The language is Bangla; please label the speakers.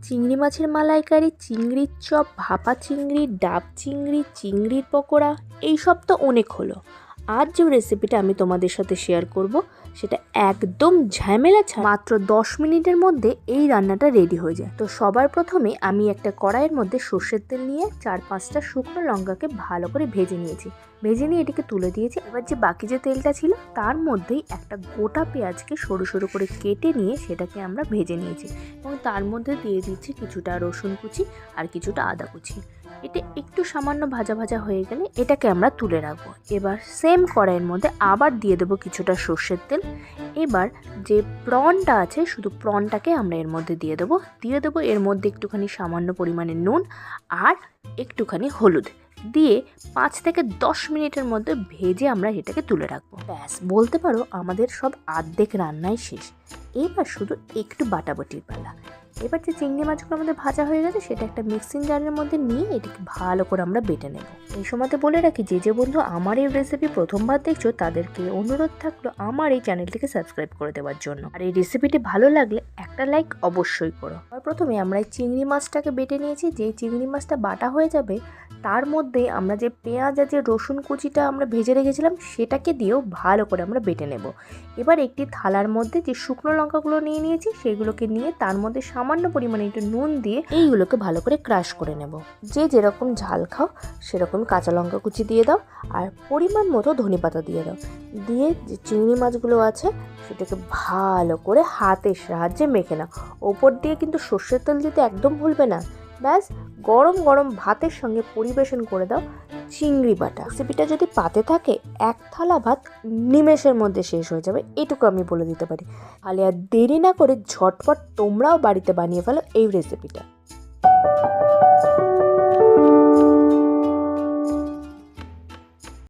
Speaker 1: চিংড়ি মাছের মালাইকারি, চিংড়ির চপ, ভাপা চিংড়ি, ডাব চিংড়ি, চিংড়ির পকোড়া, এইসব তো অনেক হলো। আজ যে রেসিপিটা আমি তোমাদের সাথে শেয়ার করব সেটা একদম ঝামেলা ছাড়া মাত্র 10 মিনিটের মধ্যে এই রান্নাটা রেডি হয়ে যায়। তো সবার প্রথমে আমি একটা কড়াইয়ের মধ্যে সর্ষের তেল নিয়ে 4-5টা শুকনো লঙ্কাকে ভালো করে ভেজে নিয়েছি। ভেজে নিয়ে এটাকে তুলে দিয়েছি। এবার যে বাকি যে তেলটা ছিল তার মধ্যেই একটা গোটা পেঁয়াজকে সরু সরু করে কেটে নিয়ে সেটাকে আমরা ভেজে নিয়েছি এবং তার মধ্যে দিয়ে দিচ্ছি কিছুটা রসুন কুচি আর কিছুটা আদা কুচি। এটা একটু সামান্য ভাজা ভাজা হয়ে গেলে এটাকে আমরা তুলে রাখবো। এবার সেম কড়াইয়ের মধ্যে আবার দিয়ে দেবো কিছুটা সর্ষের তেল। এবার যে প্রনটা আছে শুধু প্রনটাকে আমরা এর মধ্যে দিয়ে দেবো এর মধ্যে একটুখানি সামান্য পরিমাণে নুন আর একটুখানি হলুদ দিয়ে 5 থেকে 10 মিনিটের মধ্যে ভেজে আমরা এটাকে তুলে রাখবো। ব্যাস বলতে পারো আমাদের সব অর্ধেক রান্নাই শেষ। এবার শুধু একটু বাটাবাটির পালা। এবার যে চিংড়ি মাছগুলো আমাদের ভাজা হয়ে গেছে সেটা একটা মিক্সিং জারের মধ্যে নিয়ে এটাকে ভালো করে আমরা বেটে নেব। এই সময়তে বলে রাখি যে বন্ধু আমার এই রেসিপি প্রথমবার দেখছো তাদেরকে অনুরোধ থাকলো আমার এই চ্যানেলটিকে সাবস্ক্রাইব করে দেওয়ার জন্য। আর এই রেসিপিটি ভালো লাগলে একটা লাইক অবশ্যই করো। আর প্রথমে আমরা এই চিংড়ি মাছটাকে বেটে নিয়েছি। যেই চিংড়ি মাছটা বাটা হয়ে যাবে তার মধ্যে আমরা যে পেঁয়াজ আর যে রসুন কুচিটা আমরা ভেজে রেখেছিলাম সেটাকে দিয়েও ভালো করে আমরা বেটে নেব। এবার একটি থালার মধ্যে যে শুকনো লঙ্কাগুলো নিয়েছি সেগুলোকে নিয়ে তার মধ্যে সামান্য পরিমাণে একটু নুন দিয়ে এইগুলোকে ভালো করে ক্রাশ করে নেব। যে যেরকম ঝাল খাও সেরকম কাঁচা লঙ্কা কুচি দিয়ে দাও আর পরিমাণ মতো ধনেপাতা দিয়ে দাও। দিয়ে যে চিংড়ি মাছগুলো আছে সেটাকে ভালো করে হাতের সাহায্যে মেখে নাও। ওপর দিয়ে কিন্তু সর্ষের তেল দিতে একদম ভুলবে না। ব্যাস গরম গরম ভাতের সঙ্গে পরিবেশন করে দাও চিংড়ি বাটা। রেসিপিটা যদি পাতে থাকে এক থালা ভাত নিমেষের মধ্যে শেষ হয়ে যাবে, এটুকু আমি বলে দিতে পারি। তাহলে আর দেরি না করে ঝটপট তোমরাও বাড়িতে বানিয়ে ফেলো এই রেসিপিটা।